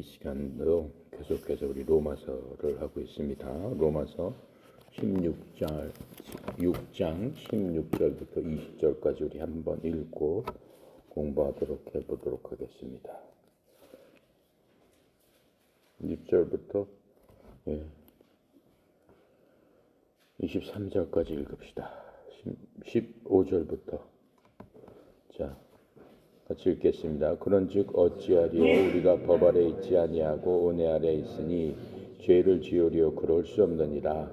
이 시간도 계속해서 우리 로마서를 하고 있습니다. 로마서 6장 16절부터 20절까지 우리 한번 읽고 공부하도록 해보도록 하겠습니다. 6절부터 23절까지 읽읍시다. 15절부터 자 같이 읽겠습니다. 그런즉 어찌하리요 우리가 법 아래 있지 아니하고 은혜 아래 있으니 죄를 지으려 그럴 수 없느니라.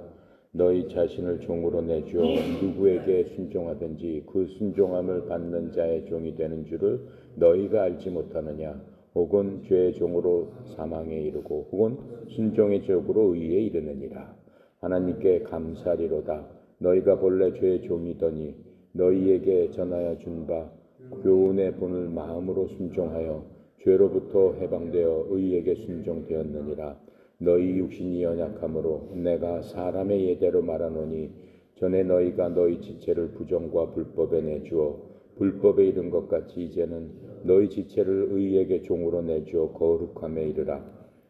너희 자신을 종으로 내주어 누구에게 순종하든지 그 순종함을 받는 자의 종이 되는 줄을 너희가 알지 못하느냐. 혹은 죄의 종으로 사망에 이르고 혹은 순종의 종으로 의에 이르느니라. 하나님께 감사리로다. 너희가 본래 죄의 종이더니 너희에게 전하여 준 바 교훈의 본을 마음으로 순종하여 죄로부터 해방되어 의에게 순종되었느니라. 너희 육신이 연약함으로 내가 사람의 예대로 말하노니 전에 너희가 너희 지체를 부정과 불법에 내주어 불법에 이른 것 같이 이제는 너희 지체를 의에게 종으로 내주어 거룩함에 이르라.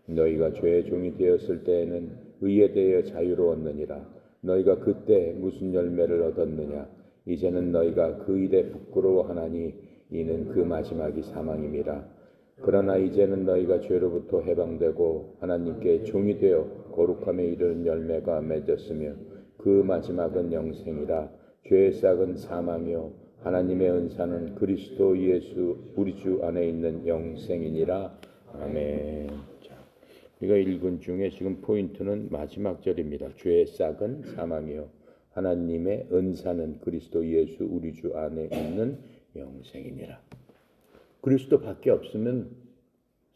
너희가 죄의 종이 되었을 때에는 의에 대하여 자유로웠느니라. 너희가 그때 무슨 열매를 얻었느냐. 이제는 너희가 그 일에 부끄러워하나니 이는 그 마지막이 사망임이라. 그러나 이제는 너희가 죄로부터 해방되고 하나님께 종이 되어 거룩함에 이르는 열매가 맺었으며 그 마지막은 영생이라. 죄의 싹은 사망이요 하나님의 은사는 그리스도 예수 우리 주 안에 있는 영생이니라. 아멘. 자, 우리가 읽은 중에 지금 포인트는 마지막 절입니다. 죄의 싹은 사망이요 하나님의 은사는 그리스도 예수 우리 주 안에 있는 영생이니라. 그리스도 밖에 없으면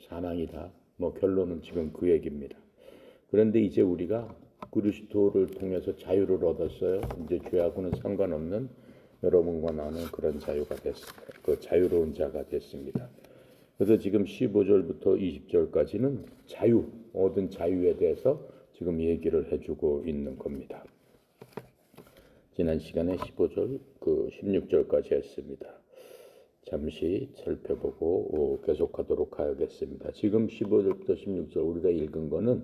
사망이다. 결론은 지금 그 얘기입니다. 그런데 이제 우리가 그리스도를 통해서 자유를 얻었어요. 이제 죄하고는 상관없는 여러분과 나는 그런 자유가 됐습니다. 그 자유로운 자가 됐습니다. 그래서 지금 15절부터 20절까지는 자유, 얻은 자유에 대해서 지금 얘기를 해주고 있는 겁니다. 지난 시간에 15절, 16절까지 했습니다. 잠시 살펴보고 계속하도록 하겠습니다. 지금 15절부터 16절 우리가 읽은 거는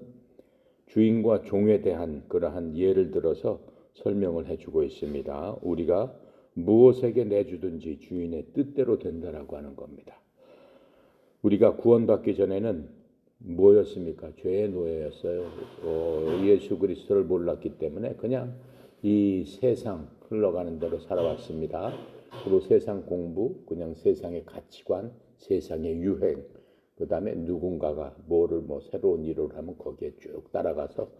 주인과 종에 대한 그러한 예를 들어서 설명을 해주고 있습니다. 우리가 무엇에게 내주든지 주인의 뜻대로 된다라고 하는 겁니다. 우리가 구원받기 전에는 뭐였습니까? 죄의 노예였어요. 예수 그리스도를 몰랐기 때문에 그냥 이 세상 흘러가는 대로 살아왔습니다. 그리고 세상 공부, 그냥 세상의 가치관, 세상의 유행, 그 다음에 누군가가 새로운 일을 하면 거기에 쭉 따라가서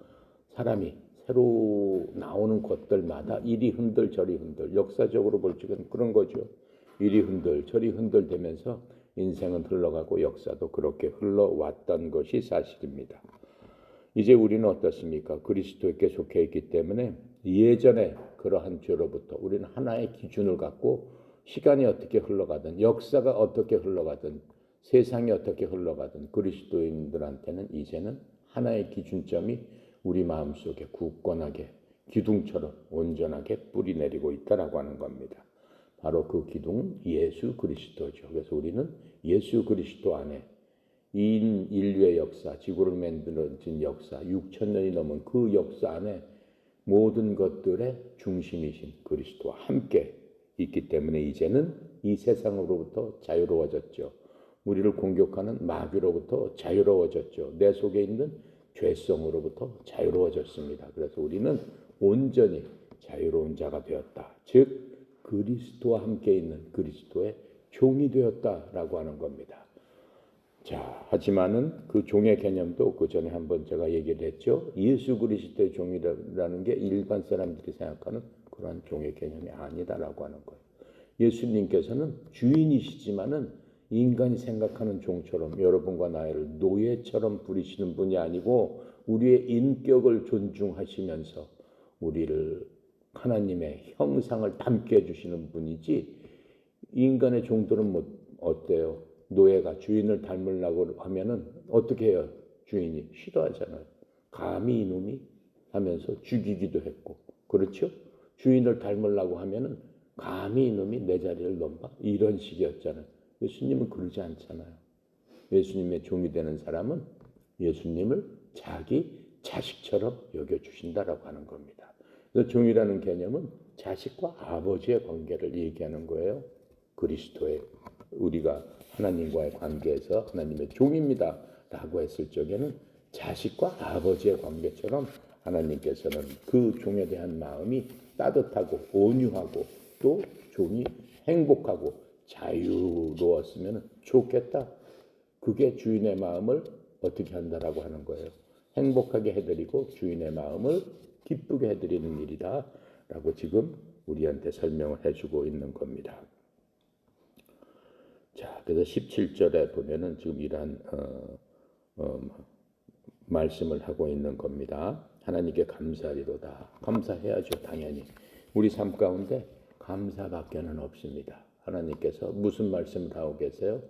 사람이 새로 나오는 것들마다 이리 흔들 저리 흔들, 역사적으로 볼 적은 그런 거죠. 이리 흔들 저리 흔들 되면서 인생은 흘러가고 역사도 그렇게 흘러왔던 것이 사실입니다. 이제 우리는 어떻습니까? 그리스도께 속해 있기 때문에 예전에 그러한 죄로부터 우리는 하나의 기준을 갖고 시간이 어떻게 흘러가든 역사가 어떻게 흘러가든 세상이 어떻게 흘러가든 그리스도인들한테는 이제는 하나의 기준점이 우리 마음속에 굳건하게 기둥처럼 온전하게 뿌리내리고 있다라고 하는 겁니다. 바로 그 기둥은 예수 그리스도죠. 그래서 우리는 예수 그리스도 안에 인류의 역사, 지구를 만들어진 역사, 6,000년이 넘은 그 역사 안에 모든 것들의 중심이신 그리스도와 함께 있기 때문에 이제는 이 세상으로부터 자유로워졌죠. 우리를 공격하는 마귀로부터 자유로워졌죠. 내 속에 있는 죄성으로부터 자유로워졌습니다. 그래서 우리는 온전히 자유로운 자가 되었다. 즉 그리스도와 함께 있는 그리스도의 종이 되었다라고 하는 겁니다. 자, 하지만은 그 종의 개념도 그 전에 한번 제가 얘기를 했죠. 예수 그리스도의 종이라는 게 일반 사람들이 생각하는 그러한 종의 개념이 아니다라고 하는 거예요. 예수님께서는 주인이시지만은 인간이 생각하는 종처럼 여러분과 나를 노예처럼 부리시는 분이 아니고 우리의 인격을 존중하시면서 우리를 하나님의 형상을 닮게 해주시는 분이지 인간의 종들은 어때요? 노예가 주인을 닮으려고 하면은 어떻게 해요? 주인이 싫어하잖아요. 감히 이놈이 하면서 죽이기도 했고, 그렇죠? 주인을 닮으려고 하면은 감히 이놈이 내 자리를 넘봐 이런 식이었잖아요. 예수님은 그러지 않잖아요. 예수님의 종이 되는 사람은 예수님을 자기 자식처럼 여겨주신다라고 하는 겁니다. 그래서 종이라는 개념은 자식과 아버지의 관계를 얘기하는 거예요. 그리스도의 우리가 하나님과의 관계에서 하나님의 종입니다 라고 했을 적에는 자식과 아버지의 관계처럼 하나님께서는 그 종에 대한 마음이 따뜻하고 온유하고 또 종이 행복하고 자유로웠으면 좋겠다. 그게 주인의 마음을 어떻게 한다라고 하는 거예요. 행복하게 해드리고 주인의 마음을 기쁘게 해드리는 일이다 라고 지금 우리한테 설명을 해주고 있는 겁니다. 자, 그래서 17절에 보면은 지금 이러한 말씀을 하고 있는 겁니다. 하나님께 감사하리로다. 감사해야죠, 당연히. 우리 삶 가운데 감사밖에는 없습니다. 하나님께서 무슨 말씀을 하고 계세요?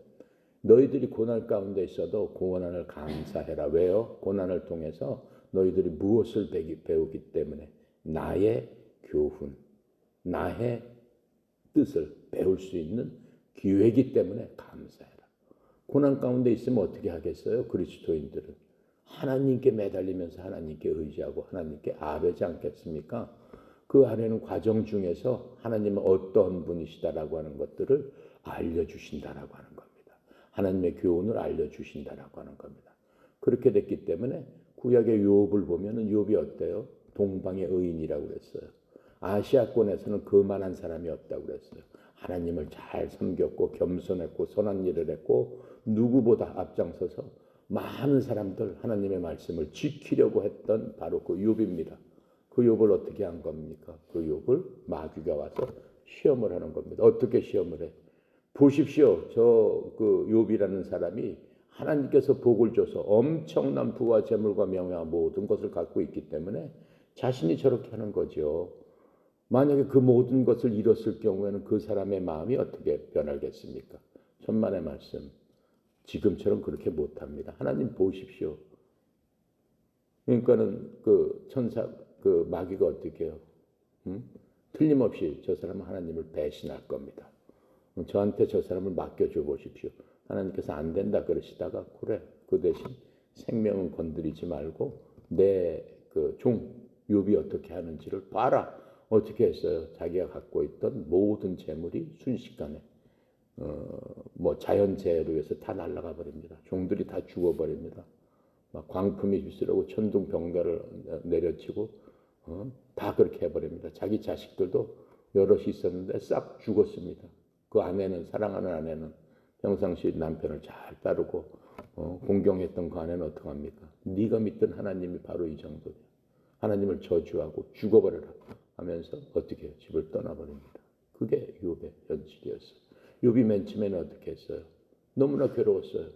너희들이 고난 가운데 있어도 고난을 감사해라. 왜요? 고난을 통해서 너희들이 무엇을 배우기 때문에 나의 교훈, 나의 뜻을 배울 수 있는 기회이기 때문에 감사해라. 고난 가운데 있으면 어떻게 하겠어요? 그리스도인들은 하나님께 매달리면서 하나님께 의지하고 하나님께 아뢰지 않겠습니까? 그 안에는 과정 중에서 하나님은 어떤 분이시다라고 하는 것들을 알려주신다라고 하는 겁니다. 하나님의 교훈을 알려주신다라고 하는 겁니다. 그렇게 됐기 때문에 구약의 욥을 보면은 욥이 어때요? 동방의 의인이라고 그랬어요. 아시아권에서는 그만한 사람이 없다고 그랬어요. 하나님을 잘 섬겼고 겸손했고 선한 일을 했고 누구보다 앞장서서 많은 사람들 하나님의 말씀을 지키려고 했던 바로 그 욥입니다. 그 욥을 어떻게 한 겁니까? 그 욥을 마귀가 와서 시험을 하는 겁니다. 어떻게 시험을 해? 보십시오. 그 욥이라는 사람이 하나님께서 복을 줘서 엄청난 부와 재물과 명예와 모든 것을 갖고 있기 때문에 자신이 저렇게 하는 거죠. 만약에 그 모든 것을 잃었을 경우에는 그 사람의 마음이 어떻게 변하겠습니까? 천만의 말씀. 지금처럼 그렇게 못합니다. 하나님 보십시오. 그러니까는 그 천사, 그 마귀가 어떻게 해요? 틀림없이 저 사람은 하나님을 배신할 겁니다. 저한테 저 사람을 맡겨줘 보십시오. 하나님께서 안 된다 그러시다가 그래, 그 대신 생명은 건드리지 말고 내 그 종 욥이 어떻게 하는지를 봐라. 어떻게 했어요? 자기가 갖고 있던 모든 재물이 순식간에 뭐 자연재해로 해서 다 날아가 버립니다. 종들이 다 죽어버립니다. 막 광풍이 휩쓸고 천둥 병가를 내려치고 다 그렇게 해버립니다. 자기 자식들도 여럿이 있었는데 싹 죽었습니다. 그 아내는, 사랑하는 아내는 평상시 남편을 잘 따르고 공경했던 그 아내는 어떡합니까? 네가 믿던 하나님이 바로 이 정도야. 하나님을 저주하고 죽어버려라 하면서 어떻게 해요? 집을 떠나버립니다. 그게 욥의 현실이었어요. 욥이 맨 처음에는 어떻게 했어요? 너무나 괴로웠어요.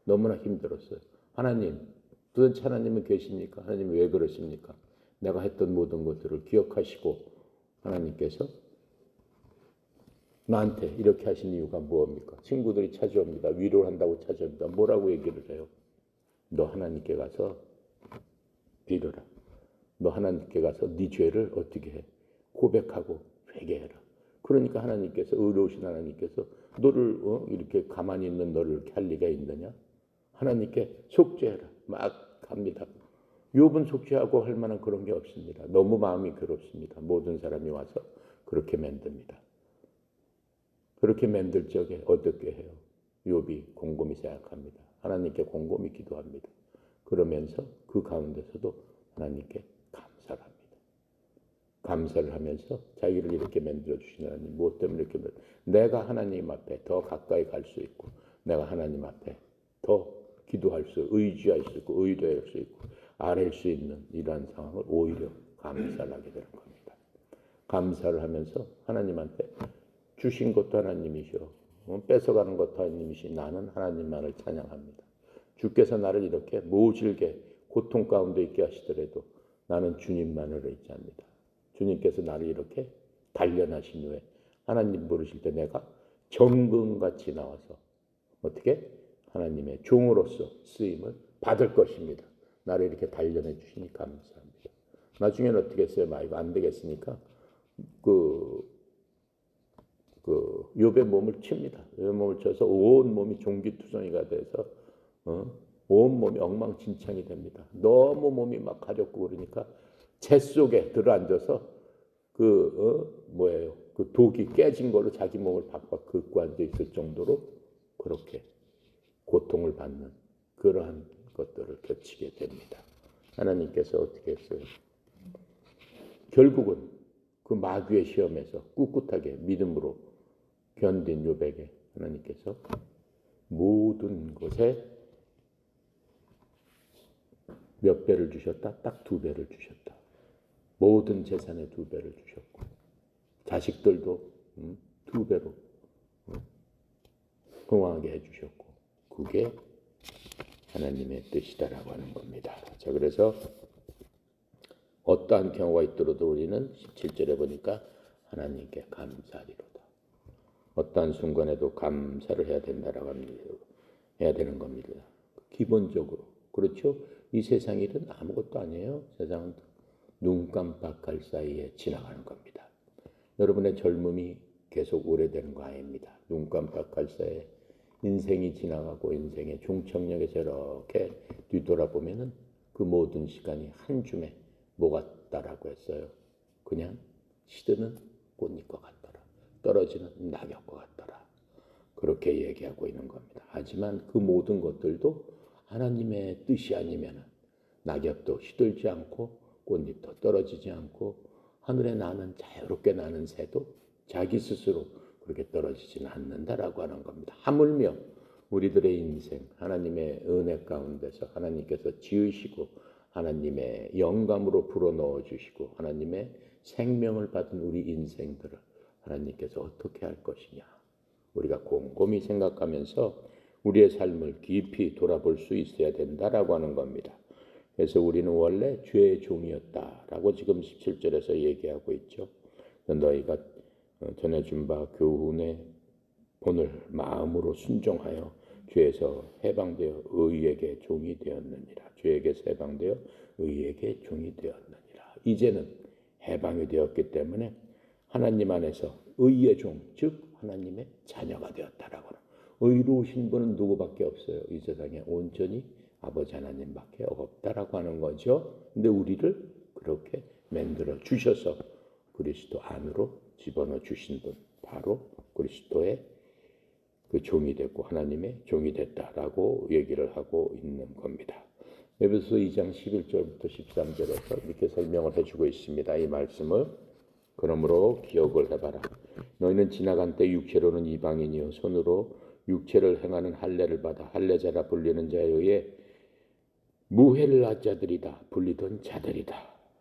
너무나 힘들었어요. 하나님, 도대체 하나님은 계십니까? 하나님 왜 그러십니까? 내가 했던 모든 것들을 기억하시고 하나님께서 나한테 이렇게 하신 이유가 무엇입니까? 친구들이 찾아옵니다. 위로를 한다고 찾아옵니다. 뭐라고 얘기를 해요? 너 하나님께 가서 빌어라. 너 하나님께 가서 네 죄를 어떻게 해? 고백하고 회개해라. 그러니까 하나님께서, 의로우신 하나님께서 너를 이렇게 가만히 있는 너를 이렇게 할 리가 있느냐? 하나님께 속죄해라. 막 합니다. 욥은 속죄하고 할 만한 그런 게 없습니다. 너무 마음이 괴롭습니다. 모든 사람이 와서 그렇게 만듭니다. 그렇게 만들 적에 어떻게 해요? 욥이 곰곰이 생각합니다. 하나님께 곰곰이 기도합니다. 그러면서 그 가운데서도 하나님께 감사를 합니다. 감사를 하면서 자기를 이렇게 만들어 주신 하나님, 무엇 때문에 이렇게 내가 하나님 앞에 더 가까이 갈 수 있고 내가 하나님 앞에 더 기도할 수, 의지할 수 있고 의뢰할 수 있고 아랠 수 있는 이러한 상황을 오히려 감사를 하게 되는 겁니다. 감사를 하면서 하나님한테 주신 것도 하나님이시오, 뺏어가는 것도 하나님이시, 나는 하나님만을 찬양합니다. 주께서 나를 이렇게 모질게 고통 가운데 있게 하시더라도 나는 주님만을 의지합니다. 주님께서 나를 이렇게 단련하신 후에 하나님 부르실 때 내가 정금같이 나와서 어떻게 하나님의 종으로서 쓰임을 받을 것입니다. 나를 이렇게 단련해 주시니 감사합니다. 나중에는 어떻게 했어요? 이거 안 되겠으니까 욥의 몸을 칩니다. 욥의 몸을 쳐서 온 몸이 종기투성이가 돼서 온몸이 엉망진창이 됩니다. 너무 몸이 막 가렵고 그러니까 재 속에 들어앉아서 그 독이 깨진 걸로 자기 몸을 박박 긁고 앉아 있을 정도로 그렇게 고통을 받는 그러한 것들을 겪게 됩니다. 하나님께서 어떻게 했어요? 결국은 그 마귀의 시험에서 꿋꿋하게 믿음으로 견딘 요백에 하나님께서 모든 것에 몇 배를 주셨다? 딱 2배를 주셨다. 모든 재산에 2배를 주셨고 자식들도 2배로 건강하게 해주셨고 그게 하나님의 뜻이다라고 하는 겁니다. 자, 그래서 어떠한 경우가 있더라도 우리는 17절에 보니까 하나님께 감사하리로다. 어떠한 순간에도 감사를 해야 된다라고 합니다. 해야 되는 겁니다. 기본적으로. 그렇죠? 이 세상 일은 아무것도 아니에요. 세상은 눈 깜빡할 사이에 지나가는 겁니다. 여러분의 젊음이 계속 오래되는 거 아닙니다. 눈 깜빡할 사이에 인생이 지나가고 인생의 종착역에서 이렇게 뒤돌아보면은 그 모든 시간이 한 줌에 뭐 같다라고 했어요. 그냥 시드는 꽃잎과 같더라. 떨어지는 낙엽과 같더라. 그렇게 얘기하고 있는 겁니다. 하지만 그 모든 것들도 하나님의 뜻이 아니면 낙엽도 시들지 않고 꽃잎도 떨어지지 않고 하늘에 나는 자유롭게 나는 새도 자기 스스로 그렇게 떨어지지는 않는다라고 하는 겁니다. 하물며 우리들의 인생 하나님의 은혜 가운데서 하나님께서 지으시고 하나님의 영감으로 불어넣어 주시고 하나님의 생명을 받은 우리 인생들을 하나님께서 어떻게 할 것이냐 우리가 곰곰이 생각하면서 우리의 삶을 깊이 돌아볼 수 있어야 된다라고 하는 겁니다. 그래서 우리는 원래 죄의 종이었다라고 지금 17절에서 얘기하고 있죠. 너희가 전해준 바 교훈의 본을 마음으로 순종하여 죄에서 해방되어 의에게 종이 되었느니라. 죄에게서 해방되어 의에게 종이 되었느니라. 이제는 해방이 되었기 때문에 하나님 안에서 의의 종, 즉 하나님의 자녀가 되었다라고 하는. 의로우신 분은 누구밖에 없어요. 이 세상에 온전히 아버지 하나님밖에 없다라고 하는 거죠. 근데 우리를 그렇게 만들어 주셔서 그리스도 안으로 집어넣어 주신 분 바로 그리스도의 그 종이 됐고 하나님의 종이 됐다라고 얘기를 하고 있는 겁니다. 에베소서 2장 11절부터 13절에서 이렇게 설명을 해주고 있습니다. 이 말씀을 그러므로 기억을 해봐라. 너희는 지나간 때 육체로는 이방인이요 손으로 육체를 행하는 할례를 받아 할례자라 불리는 자에 의해 무헬라 자들이다 불리던 자들이다.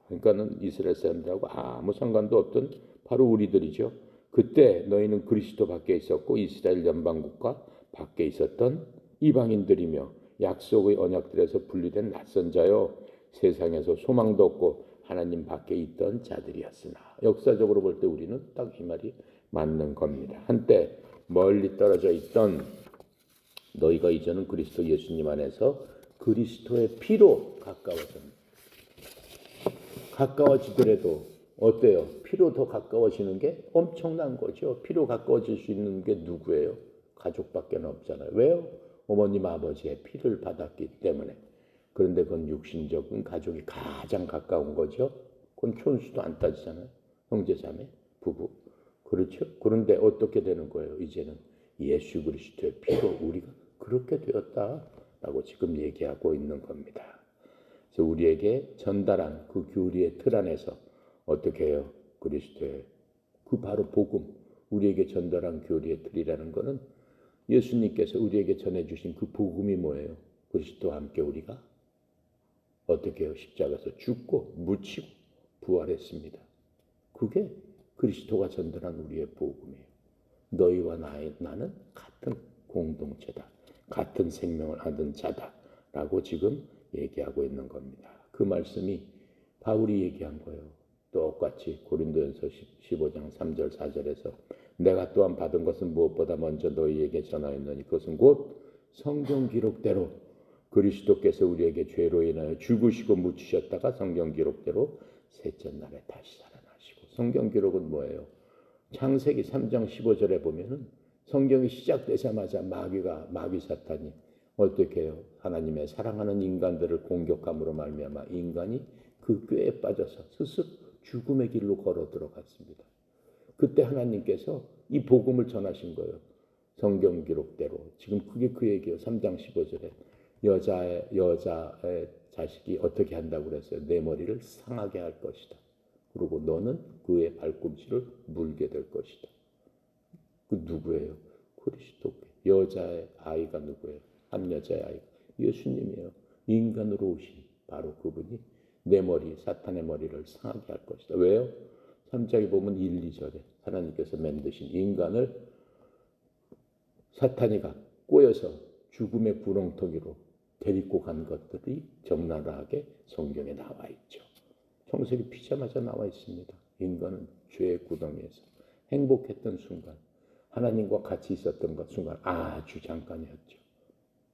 그러니까는 이스라엘 사람들하고 아무 상관도 없던 바로 우리들이죠. 그때 너희는 그리스도 밖에 있었고 이스라엘 연방국가 밖에 있었던 이방인들이며 약속의 언약들에서 분리된 낯선 자요 세상에서 소망도 없고 하나님 밖에 있던 자들이었으나 역사적으로 볼 때 우리는 딱 이 말이 맞는 겁니다. 한때 멀리 떨어져 있던 너희가 이제는 그리스도 예수님 안에서 그리스도의 피로 가까워지더라도 어때요? 피로 더 가까워지는 게 엄청난 거죠. 피로 가까워질 수 있는 게 누구예요? 가족밖에 없잖아요. 왜요? 어머님 아버지의 피를 받았기 때문에. 그런데 그건 육신적인 가족이 가장 가까운 거죠. 그건 촌수도 안 따지잖아요. 형제자매, 부부. 그렇죠? 그런데 어떻게 되는 거예요? 이제는 예수 그리스도의 피로 우리가 그렇게 되었다라고 지금 얘기하고 있는 겁니다. 그래서 우리에게 전달한 그 교리의 틀 안에서 어떻게 해요? 그리스도의 그 바로 복음, 우리에게 전달한 교리의 틀이라는 것은 예수님께서 우리에게 전해주신 그 복음이 뭐예요? 그리스도와 함께 우리가 어떻게 해요? 십자가에서 죽고 묻히고 부활했습니다. 그게 그리스도가 전달한 우리의 복음이에요. 너희와 나는 같은 공동체다. 같은 생명을 얻은 자다라고 지금 얘기하고 있는 겁니다. 그 말씀이 바울이 얘기한 거예요. 똑같이 고린도전서 15장 3절 4절에서 내가 또한 받은 것은 무엇보다 먼저 너희에게 전하였느니 그것은 곧 성경 기록대로 그리스도께서 우리에게 죄로 인하여 죽으시고 묻히셨다가 성경 기록대로 셋째 날에 다시 살아나시고. 성경 기록은 뭐예요? 창세기 3장 15절에 보면은 성경이 시작되자마자 마귀 사탄이 어떻게 해요? 하나님의 사랑하는 인간들을 공격함으로 말미암아 인간이 그 꾀에 빠져서 스스로 죽음의 길로 걸어 들어갔습니다. 그때 하나님께서 이 복음을 전하신 거예요. 성경 기록대로. 지금 그게 그 얘기예요. 3장 15절에 여자의 자식이 어떻게 한다고 그랬어요? 내 머리를 상하게 할 것이다. 그리고 너는 그의 발꿈치를 물게 될 것이다. 그 누구예요? 그리스도께. 여자의 아이가 누구예요? 한 여자의 아이가 예수님이에요. 인간으로 오신 바로 그분이 내 머리, 사탄의 머리를 상하게 할 것이다. 왜요? 3장에 보면 1, 2절에 하나님께서 만드신 인간을 사탄이가 꼬여서 죽음의 구렁텅이로 데리고 간 것들이 적나라하게 성경에 나와 있죠. 청소기 피자마자 나와 있습니다. 인간은 죄의 구덩이에서 행복했던 순간, 하나님과 같이 있었던 것 순간 아주 잠깐이었죠.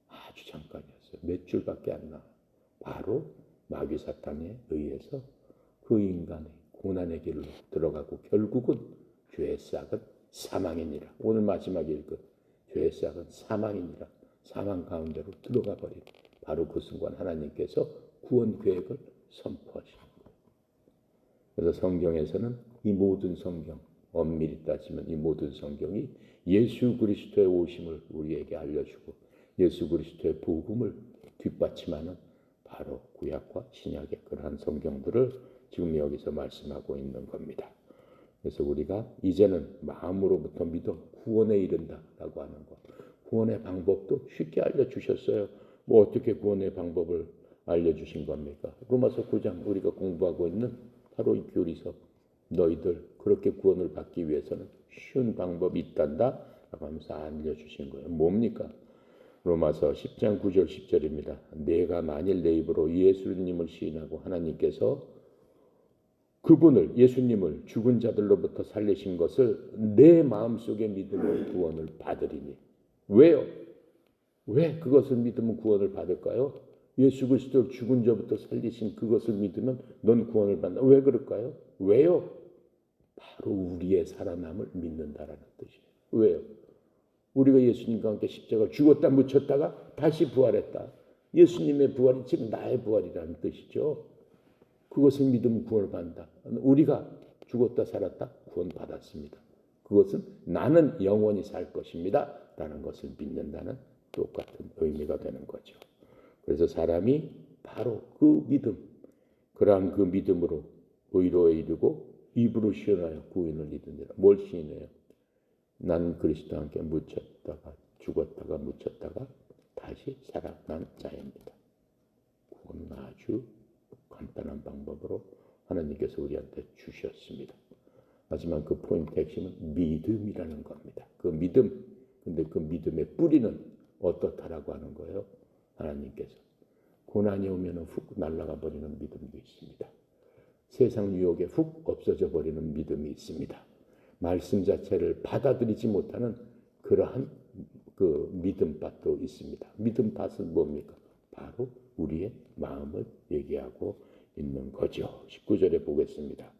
아주 잠깐이었어요. 몇 줄밖에 안 나와요. 바로 마귀 사탄에 의해서 그 인간의 고난의 길로 들어가고 결국은 죄의 싹은 사망이니라. 오늘 마지막에 읽은 죄의 싹은 사망이니라. 사망 가운데로 들어가 버린 바로 그 순간 하나님께서 구원 계획을 선포하시는 거예요. 그래서 성경에서는 이 모든 성경, 엄밀히 따지면 이 모든 성경이 예수 그리스도의 오심을 우리에게 알려주고 예수 그리스도의 복음을 뒷받침하는 바로 구약과 신약의 그러한 성경들을 지금 여기서 말씀하고 있는 겁니다. 그래서 우리가 이제는 마음으로부터 믿어 구원에 이른다라고 하는 것. 구원의 방법도 쉽게 알려주셨어요. 뭐 어떻게 구원의 방법을 알려주신 겁니까? 로마서 9장 우리가 공부하고 있는 바로 이 교리서. 너희들 그렇게 구원을 받기 위해서는 쉬운 방법이 있단다 라고 하면서 알려주신 거예요. 뭡니까? 로마서 10장 9절 10절입니다. 내가 만일 내 입으로 예수님을 시인하고 하나님께서 그분을 예수님을 죽은 자들로부터 살리신 것을 내 마음속에 믿으면 구원을 받으리니. 왜요? 왜 그것을 믿으면 구원을 받을까요? 예수 그리스도를 죽은 자부터 살리신 그것을 믿으면 넌 구원을 받는다. 왜 그럴까요? 왜요? 바로 우리의 살아남을 믿는다라는 뜻이에요. 왜요? 우리가 예수님과 함께 십자가 죽었다 묻혔다가 다시 부활했다. 예수님의 부활이 지금 나의 부활이라는 뜻이죠. 그것을 믿으면 구원을 받는다. 우리가 죽었다 살았다 구원 받았습니다. 그것은 나는 영원히 살 것입니다. 라는 것을 믿는다는 똑같은 의미가 되는 거죠. 그래서 사람이 바로 그 믿음, 그러한 그 믿음으로 의로에 이르고 입으로 시인하여 구원을 이루니라. 뭘 시인해요? 난 그리스도와 함께 묻혔다가 죽었다가 묻혔다가 다시 살아난 자입니다. 그건 아주 간단한 방법으로 하나님께서 우리한테 주셨습니다. 하지만 그 포인트 핵심은 믿음이라는 겁니다. 그 믿음, 근데 그 믿음의 뿌리는 어떻다라고 하는 거예요? 하나님께서 고난이 오면 훅 날아가 버리는 믿음도 있습니다. 세상 유혹에 훅 없어져 버리는 믿음이 있습니다. 말씀 자체를 받아들이지 못하는 그러한 그 믿음밭도 있습니다. 믿음밭은 뭡니까? 바로 우리의 마음을 얘기하고 있는 거죠. 19절에 보겠습니다.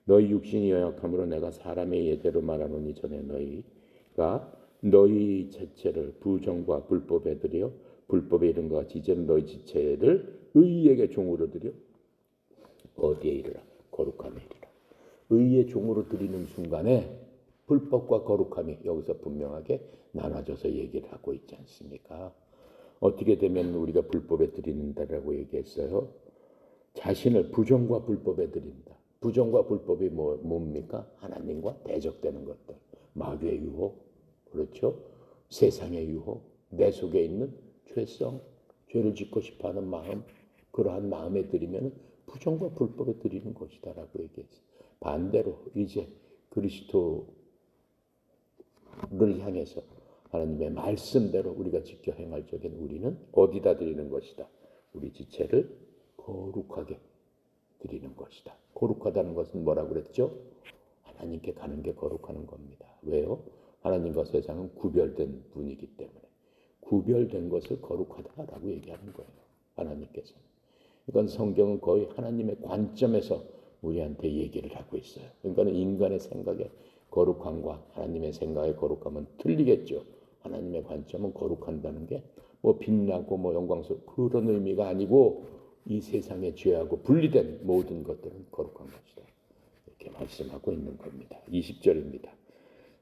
너희 육신이 연약함으로 내가 사람의 예대로 말하노니 전에 너희가 너희 지체를 부정과 불법에 드려 불법에 이른 것 같이 이제는 너희 지체를 의에게 종으로 드려 어디에 이르라? 거룩함에 이르라. 의의 종으로 드리는 순간에 불법과 거룩함이 여기서 분명하게 나눠져서 얘기를 하고 있지 않습니까? 어떻게 되면 우리가 불법에 드린다라고 얘기했어요? 자신을 부정과 불법에 드린다. 부정과 불법이 뭡니까? 하나님과 대적되는 것들. 마귀의 유혹, 그렇죠? 세상의 유혹, 내 속에 있는 죄성, 죄를 짓고 싶어하는 마음, 그러한 마음에 드리면 부정과 불법에 드리는 것이다라고 얘기했어요. 반대로 이제 그리스도를 향해서 하나님의 말씀대로 우리가 지켜 행할 적엔 우리는 어디다 드리는 것이다. 우리 지체를 거룩하게 드리는 것이다. 거룩하다는 것은 뭐라고 그랬죠? 하나님께 가는 게 거룩하는 겁니다. 왜요? 하나님과 세상은 구별된 분이기 때문에 구별된 것을 거룩하다라고 얘기하는 거예요. 하나님께서. 그러니까 성경은 거의 하나님의 관점에서 우리한테 얘기를 하고 있어요. 그러니까 인간의 생각의 거룩함과 하나님의 생각의 거룩함은 틀리겠죠. 하나님의 관점은 거룩한다는 게 뭐 빛나고 뭐 영광스럽고 그런 의미가 아니고 이 세상의 죄하고 분리된 모든 것들은 거룩한 것이다. 이렇게 말씀하고 있는 겁니다. 20절입니다.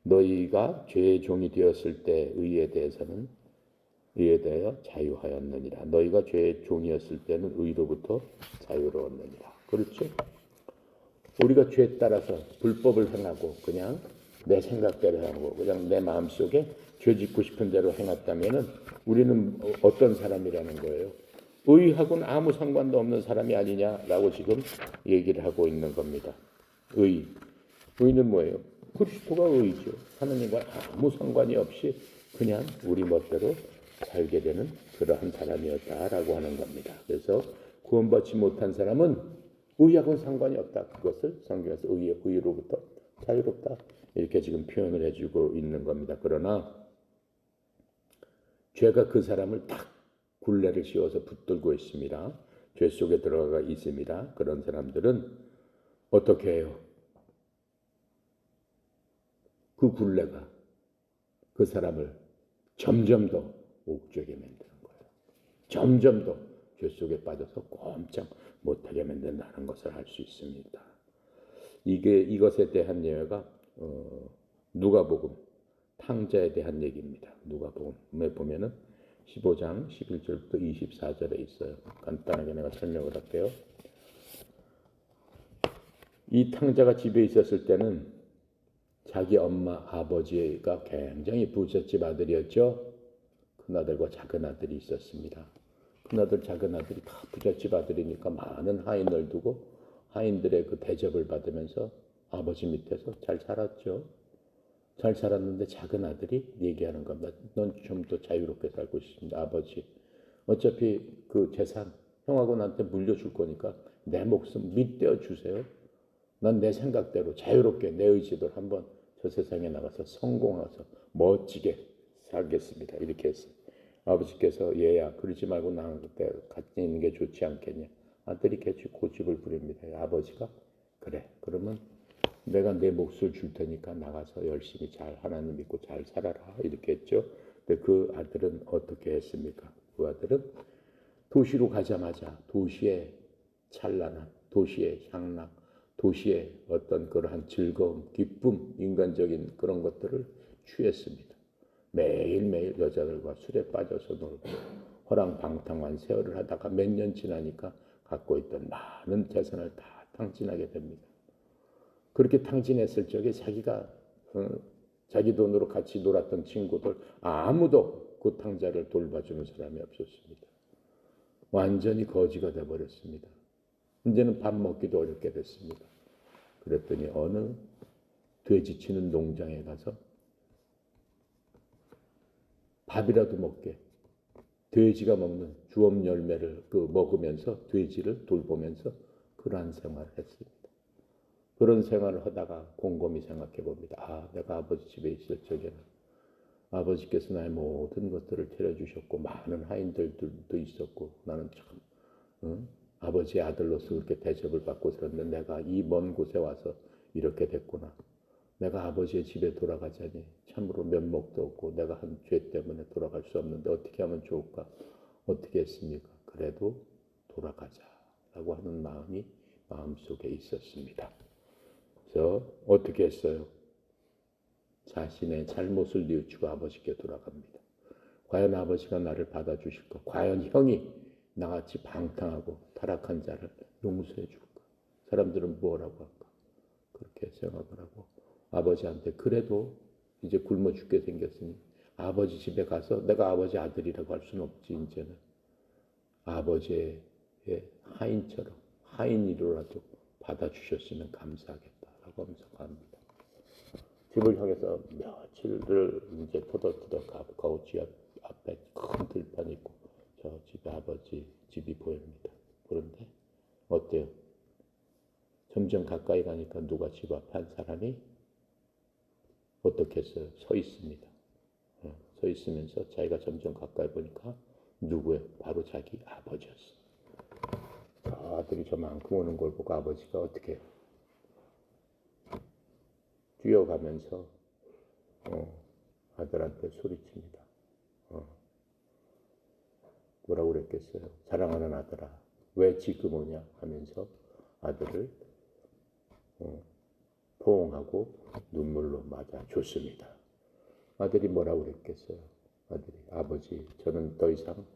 너희가 죄의 종이 되었을 때 의에 대하여 자유하였느니라. 너희가 죄의 종이었을 때는 의로부터 자유로웠느니라. 그렇죠? 우리가 죄에 따라서 불법을 행하고 그냥 내 생각대로 행하고 그냥 내 마음속에 죄 짓고 싶은 대로 행했다면은 우리는 어떤 사람이라는 거예요? 의하고는 아무 상관도 없는 사람이 아니냐라고 지금 얘기를 하고 있는 겁니다. 의는 뭐예요? 그리스도가 의죠. 하나님과 아무 상관이 없이 그냥 우리 멋대로 살게 되는 그러한 사람이었다라고 하는 겁니다. 그래서 구원받지 못한 사람은 의하고는 상관이 없다. 그것을 성경에서 의로부터 자유롭다. 이렇게 지금 표현을 해주고 있는 겁니다. 그러나 죄가 그 사람을 딱 굴레를 씌워서 붙들고 있습니다. 죄 속에 들어가 있습니다. 그런 사람들은 어떻게 해요? 그 굴레가 그 사람을 점점 더 옥죄게 만드는 거예요. 점점 더 죄 속에 빠져서 꼼짝 못하게 만든다는 것을 알 수 있습니다. 이것에 대한 예가 누가복음 탕자에 대한 얘기입니다. 누가복음에 보면은 15장 11절부터 24절에 있어요. 간단하게 내가 설명을 할게요. 이 탕자가 집에 있었을 때는 자기 엄마 아버지가 굉장히 부잣집 아들이었죠. 큰아들과 작은아들이 있었습니다. 큰아들 작은아들이 다 부잣집 아들이니까 많은 하인을 두고 하인들의 그 대접을 받으면서 아버지 밑에서 잘 살았죠. 잘 살았는데 작은아들이 얘기하는 겁니다. 넌 좀 더 자유롭게 살고 싶습니다. 아버지 어차피 그 재산 형하고 나한테 물려줄 거니까 내 목숨 밑대어 주세요. 난 내 생각대로 자유롭게 내 의지대로 한번 저 세상에 나가서 성공해서 멋지게 살겠습니다. 이렇게 했어요. 아버지께서 얘야 그러지 말고 나한테 같이 있는 게 좋지 않겠냐. 아들이 계속 고집을 부립니다. 아버지가 그래 그러면 내가 내 몫을 줄 테니까 나가서 열심히 잘 하나님 믿고 잘 살아라 이렇게 했죠. 근데 그 아들은 어떻게 했습니까? 그 아들은 도시로 가자마자 도시의 찬란함, 도시의 향락, 도시의 어떤 그러한 즐거움, 기쁨, 인간적인 그런 것들을 취했습니다. 매일매일 여자들과 술에 빠져서 놀고 호랑방탕한 세월을 하다가 몇 년 지나니까 갖고 있던 많은 재산을 다 탕진하게 됩니다. 그렇게 탕진했을 적에 자기가 자기 돈으로 같이 놀았던 친구들 아무도 그 탕자를 돌봐주는 사람이 없었습니다. 완전히 거지가 돼버렸습니다. 이제는 밥 먹기도 어렵게 됐습니다. 그랬더니 어느 돼지 치는 농장에 가서 밥이라도 먹게 돼지가 먹는 주엄 열매를 먹으면서 돼지를 돌보면서 그러한 생활을 했습니다. 그런 생활을 하다가 곰곰이 생각해 봅니다. 아, 내가 아버지 집에 있을 적에는 아버지께서 나의 모든 것들을 차려주셨고 많은 하인들도 있었고 나는 참 아버지의 아들로서 그렇게 대접을 받고 살았는데 내가 이 먼 곳에 와서 이렇게 됐구나. 내가 아버지의 집에 돌아가자니 참으로 면목도 없고 내가 한 죄 때문에 돌아갈 수 없는데 어떻게 하면 좋을까? 어떻게 했습니까? 그래도 돌아가자라고 하는 마음이 마음속에 있었습니다. 그래서 어떻게 했어요? 자신의 잘못을 뉘우치고 아버지께 돌아갑니다. 과연 아버지가 나를 받아주실까? 과연 형이 나같이 방탕하고 타락한 자를 용서해 줄까? 사람들은 뭐라고 할까? 그렇게 생각을 하고 아버지한테 그래도 이제 굶어 죽게 생겼으니 아버지 집에 가서 내가 아버지 아들이라고 할 수는 없지. 이제는 아버지의 하인처럼 하인이로라도 받아주셨으면 감사하겠다라고 하면서 갑니다. 집을 향해서 며칠을 이제 터덕터덕 가고 집 앞에 큰 들판이 있고 저 집에 아버지 집이 보입니다. 그런데 어때요? 점점 가까이 가니까 누가 집 앞에 한 사람이 어떻게 했어요? 서 있습니다. 서 있으면서 자기가 점점 가까이 보니까 누구예요? 바로 자기 아버지였어요. 저 아들이 저만큼 오는 걸 보고 아버지가 어떻게 해요? 뛰어가면서 아들한테 소리칩니다. 뭐라고 그랬겠어요? 사랑하는 아들아, 왜 지금 오냐 하면서 아들을 포옹하고 눈물로 맞아줬습니다. 아들이 뭐라고 그랬겠어요? 아들이, 아버지, 저는 더 이상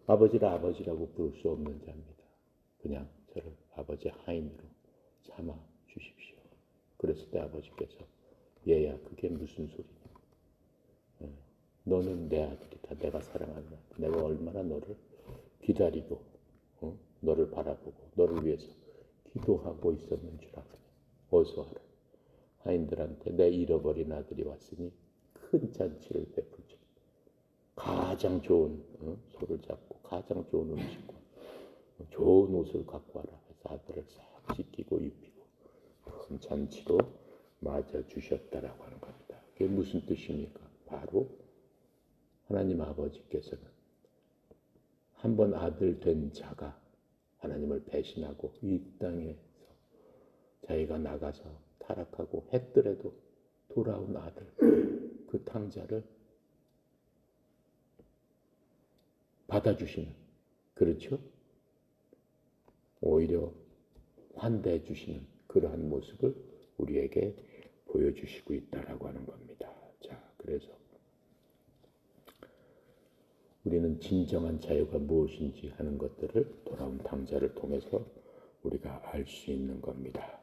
아버지를 아버지라고 부를 수 없는 자입니다. 그냥 저를 아버지 하인으로 삼아 주십시오. 그랬을 때 아버지께서, 얘야, 그게 무슨 소리냐? 너는 내 아들이다. 내가 사랑하는 아들. 내가 얼마나 너를 기다리고 너를 바라보고 너를 위해서 기도하고 있었는 줄 아느냐. 어서 하라. 하인들한테 내 잃어버린 아들이 왔으니 큰 잔치를 베풀자. 가장 좋은 소를 잡고 가장 좋은 음식과 좋은 옷을 갖고 와라. 해서 아들을 싹 씻기고 입히고 큰 잔치로 맞아 주셨다라고 하는 겁니다. 그게 무슨 뜻입니까? 바로 하나님 아버지께서는 한 번 아들 된 자가 하나님을 배신하고 이 땅에서 자기가 나가서 타락하고 했더라도 돌아온 아들, 그 탕자를 받아주시는, 그렇죠? 오히려 환대해 주시는 그러한 모습을 우리에게 보여주시고 있다라고 하는 겁니다. 자, 그래서 우리는 진정한 자유가 무엇인지 하는 것들을 돌아온 탕자를 통해서 우리가 알 수 있는 겁니다.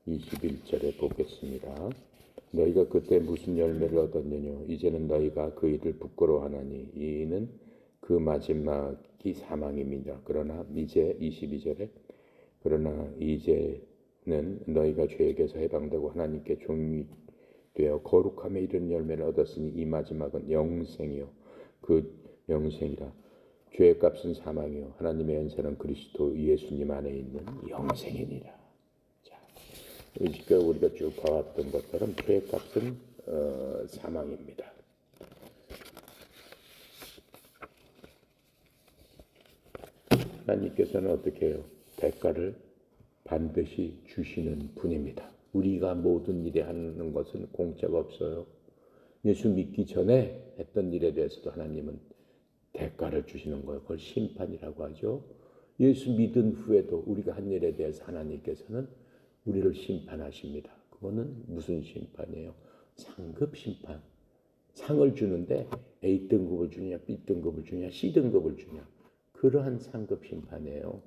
21절에 보겠습니다. 너희가 그때 무슨 열매를 얻었느냐? 이제는 너희가 그 일을 부끄러워하나니 이는 그 마지막이 사망임이니라. 그러나 이제 22절에 그러나 이제는 너희가 죄에게서 해방되고 하나님께 종이 되어 거룩함에 이른 열매를 얻었으니 이 마지막은 영생이요 그 영생이라. 죄의 값은 사망이요 하나님의 연세는 그리스도 예수님 안에 있는 영생이니라. 자, 지금 우리가 쭉 봐왔던 것처럼 죄의 값은 사망입니다. 하나님께서는 어떻게 해요? 대가를 반드시 주시는 분입니다. 우리가 모든 일에 하는 것은 공짜가 없어요. 예수 믿기 전에 했던 일에 대해서도 하나님은 대가를 주시는 거예요. 그걸 심판이라고 하죠. 예수 믿은 후에도 우리가 한 일에 대해서 하나님께서는 우리를 심판하십니다. 그거는 무슨 심판이에요? 상급 심판. 상을 주는데 A등급을 주냐, B등급을 주냐, C등급을 주냐. 그러한 상급 심판이에요.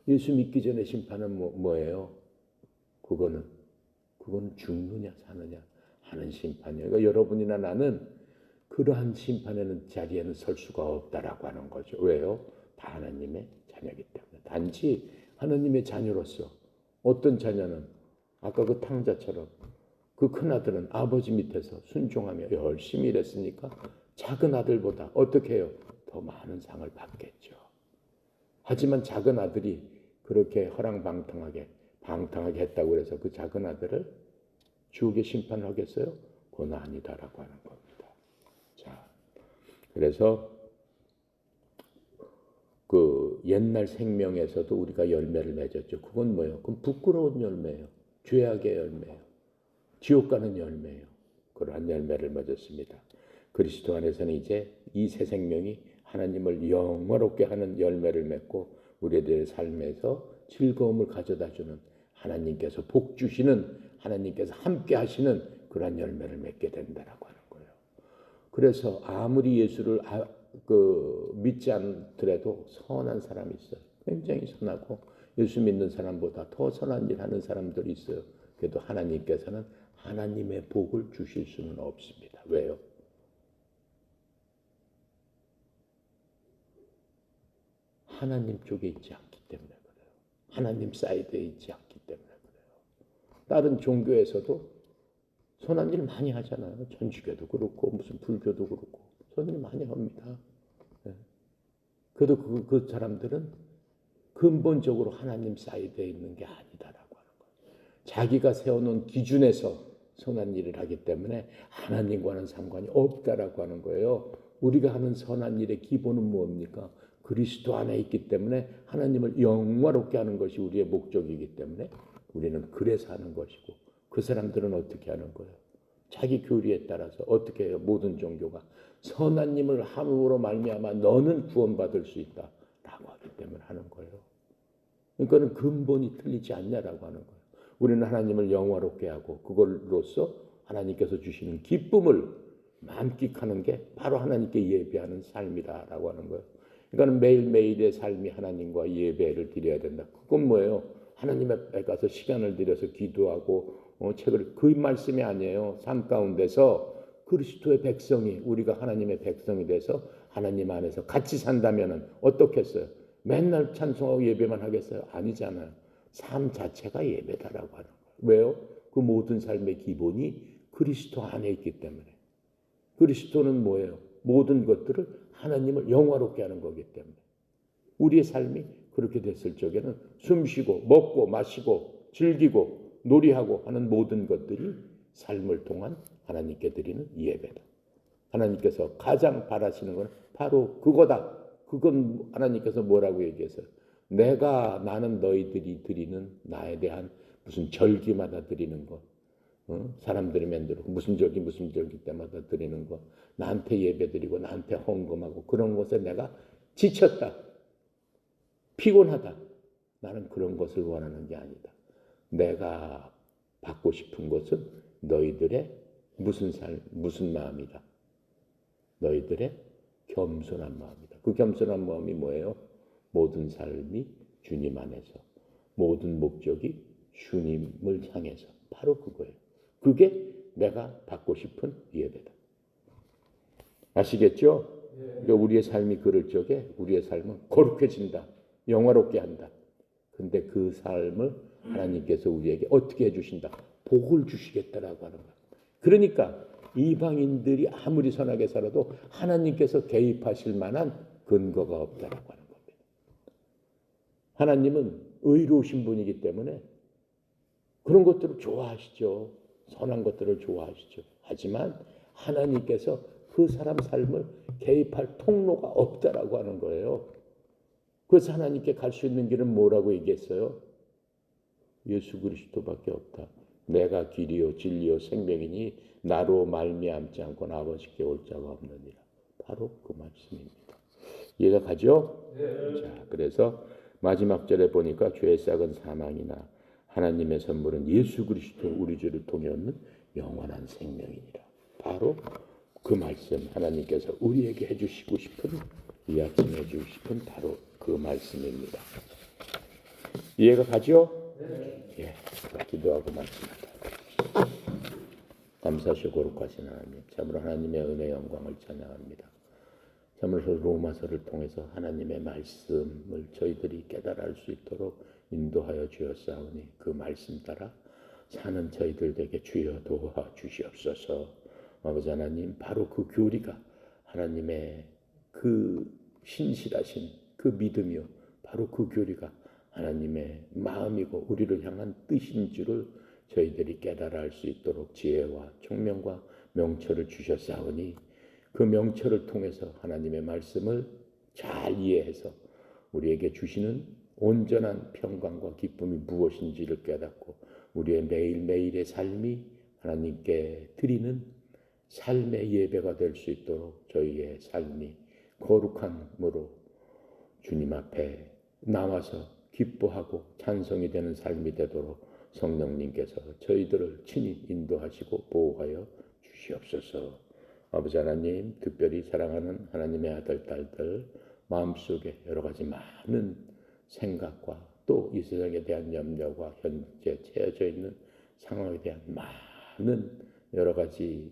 예수 믿기 전에 심판은 뭐예요? 그거는 죽느냐 사느냐 하는 심판이에요. 그러니까 여러분이나 나는 그러한 심판에는 자리에는 설 수가 없다라고 하는 거죠. 왜요? 다 하나님의 자녀이기 때문에. 단지 하나님의 자녀로서 어떤 자녀는 아까 그 탕자처럼 그 큰아들은 아버지 밑에서 순종하며 열심히 일했으니까 작은 아들보다 어떻게 해요? 더 많은 상을 받겠죠. 하지만 작은 아들이 그렇게 방탕하게 했다고 해서 그 작은 아들을 지옥의 심판을 하겠어요? 그건 아니다라고 하는 겁니다. 자, 그래서 그 옛날 생명에서도 우리가 열매를 맺었죠. 그건 뭐예요? 그건 부끄러운 열매예요. 죄악의 열매예요. 지옥 가는 열매예요. 그러한 열매를 맺었습니다. 그리스도 안에서는 이제 이 새 생명이 하나님을 영화롭게 하는 열매를 맺고 우리들의 삶에서 즐거움을 가져다주는 하나님께서 복 주시는 하나님께서 함께 하시는 그러한 열매를 맺게 된다라고 하는 거예요. 그래서 아무리 예수를 믿지 않더라도 선한 사람이 있어요. 굉장히 선하고 예수 믿는 사람보다 더 선한 일 하는 사람들이 있어요. 그래도 하나님께서는 하나님의 복을 주실 수는 없습니다. 왜요? 하나님 쪽에 있지 않기 때문에 그래요. 하나님 사이드에 있지 않기 때문에 그래요. 다른 종교에서도 선한 일 많이 하잖아요. 천주교도 그렇고 무슨 불교도 그렇고 선한 일 많이 합니다. 네. 그래도 그 사람들은 근본적으로 하나님 사이드에 있는 게 아니다라고 하는 거예요. 자기가 세워놓은 기준에서 선한 일을 하기 때문에 하나님과는 상관이 없다라고 하는 거예요. 우리가 하는 선한 일의 기본은 뭡니까? 그리스도 안에 있기 때문에 하나님을 영화롭게 하는 것이 우리의 목적이기 때문에 우리는 그래서 하는 것이고 그 사람들은 어떻게 하는 거예요? 자기 교리에 따라서 어떻게 해요? 모든 종교가 선하님을 함으로 말미암아 너는 구원받을 수 있다라고 하기 때문에 하는 거예요. 그러니까는 근본이 틀리지 않냐라고 하는 거예요. 우리는 하나님을 영화롭게 하고 그걸로써 하나님께서 주시는 기쁨을 만끽하는 게 바로 하나님께 예배하는 삶이다라고 하는 거예요. 그러니까 매일매일의 삶이 하나님과 예배를 드려야 된다. 그건 뭐예요? 하나님 앞에 가서 시간을 들여서 기도하고 책을 그 말씀이 아니에요. 삶 가운데서 그리스도의 백성이 우리가 하나님의 백성이 돼서 하나님 안에서 같이 산다면은 어떻겠어요? 맨날 찬송하고 예배만 하겠어요? 아니잖아요. 삶 자체가 예배다라고 하는 거예요. 왜요? 그 모든 삶의 기본이 그리스도 안에 있기 때문에. 그리스도는 뭐예요? 모든 것들을 하나님을 영화롭게 하는 거기 때문에. 우리의 삶이 그렇게 됐을 적에는 숨쉬고 먹고 마시고 즐기고 놀이하고 하는 모든 것들이 삶을 통한 하나님께 드리는 예배다. 하나님께서 가장 바라시는 건 바로 그거다. 그건 하나님께서 뭐라고 얘기했어요? 나는 너희들이 드리는 나에 대한 무슨 절기마다 드리는 것, 사람들이 만들고 무슨 절기 때마다 드리는 것, 나한테 예배드리고 나한테 헌금하고 그런 것에 내가 지쳤다, 피곤하다. 나는 그런 것을 원하는 게 아니다. 내가 받고 싶은 것은 너희들의 무슨 마음이다. 너희들의 겸손한 마음이다. 그 겸손한 마음이 뭐예요? 모든 삶이 주님 안에서, 모든 목적이 주님을 향해서, 바로 그거예요. 그게 내가 받고 싶은 예배다. 아시겠죠? 그러니까 우리의 삶이 그럴 적에 우리의 삶은 거룩해진다. 영화롭게 한다. 근데 그 삶을 하나님께서 우리에게 어떻게 해주신다? 복을 주시겠다라고 하는 거예요. 그러니까 이방인들이 아무리 선하게 살아도 하나님께서 개입하실 만한 근거가 없다라고 하는 겁니다. 하나님은 의로우신 분이기 때문에 그런 것들을 좋아하시죠. 선한 것들을 좋아하시죠. 하지만 하나님께서 그 사람 삶을 개입할 통로가 없다라고 하는 거예요. 그래서 하나님께 갈 수 있는 길은 뭐라고 얘기했어요? 예수 그리스도밖에 없다. 내가 길이요 진리요 생명이니 나로 말미암지 않고는 아버지께 올 자가 없느니라. 바로 그 말씀입니다. 이해가 가죠? 네. 자, 그래서 마지막 절에 보니까 죄의 싹은 사망이나 하나님의 선물은 예수 그리스도 우리 주를 통해 얻는 영원한 생명이니라. 바로 그 말씀, 하나님께서 우리에게 해주시고 싶은, 이 아침에 해주고 싶은 바로 그 말씀입니다. 이해가 가죠? 네. 예, 기도하고 말씀합니다. 감사하시고 거룩하신 하나님, 참으로 하나님의 은혜 영광을 찬양합니다. 참으로 로마서를 통해서 하나님의 말씀을 저희들이 깨달아 알 수 있도록 인도하여 주었사오니 그 말씀 따라 사는 저희들 에게 주여 도와 주시옵소서. 아버지 하나님, 바로 그 교리가 하나님의 그 신실하신 그 믿음이요, 바로 그 교리가 하나님의 마음이고 우리를 향한 뜻인 줄을 저희들이 깨달아 알 수 있도록 지혜와 총명과 명철을 주셨사오니 그 명철을 통해서 하나님의 말씀을 잘 이해해서 우리에게 주시는 온전한 평강과 기쁨이 무엇인지를 깨닫고 우리의 매일매일의 삶이 하나님께 드리는 삶의 예배가 될 수 있도록 저희의 삶이 거룩함으로 주님 앞에 나와서 기뻐하고 찬송이 되는 삶이 되도록 성령님께서 저희들을 친히 인도하시고 보호하여 주시옵소서. 아버지 하나님, 특별히 사랑하는 하나님의 아들, 딸들 마음속에 여러 가지 많은 생각과 또 이 세상에 대한 염려와 현재 채워져 있는 상황에 대한 많은 여러 가지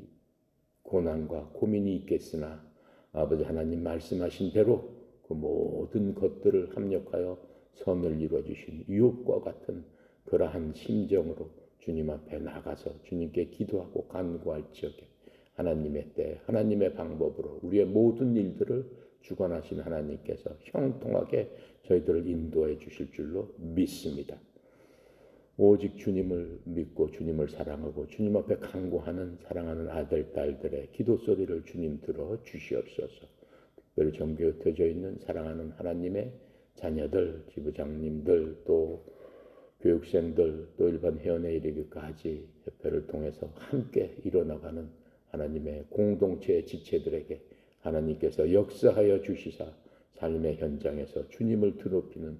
고난과 고민이 있겠으나 아버지 하나님 말씀하신 대로 그 모든 것들을 합력하여 선을 이루어주신 유업과 같은 그러한 심정으로 주님 앞에 나가서 주님께 기도하고 간구할 적에 하나님의 때, 하나님의 방법으로 우리의 모든 일들을 주관하신 하나님께서 형통하게 저희들을 인도해 주실 줄로 믿습니다. 오직 주님을 믿고 주님을 사랑하고 주님 앞에 간구하는 사랑하는 아들, 딸들의 기도 소리를 주님 들어 주시옵소서. 특별히 정교에 흩어져 있는 사랑하는 하나님의 자녀들, 지부장님들, 또 교육생들 또 일반 회원에 이르기까지 협회를 통해서 함께 일어나가는 하나님의 공동체의 지체들에게 하나님께서 역사하여 주시사 삶의 현장에서 주님을 드높이는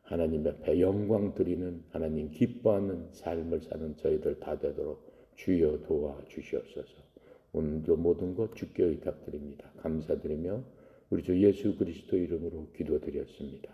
하나님 앞에 영광 드리는 하나님 기뻐하는 삶을 사는 저희들 다 되도록 주여 도와주시옵소서. 오늘도 모든 것 주께 의탁드립니다. 감사드리며 우리 주 예수 그리스도 이름으로 기도드렸습니다.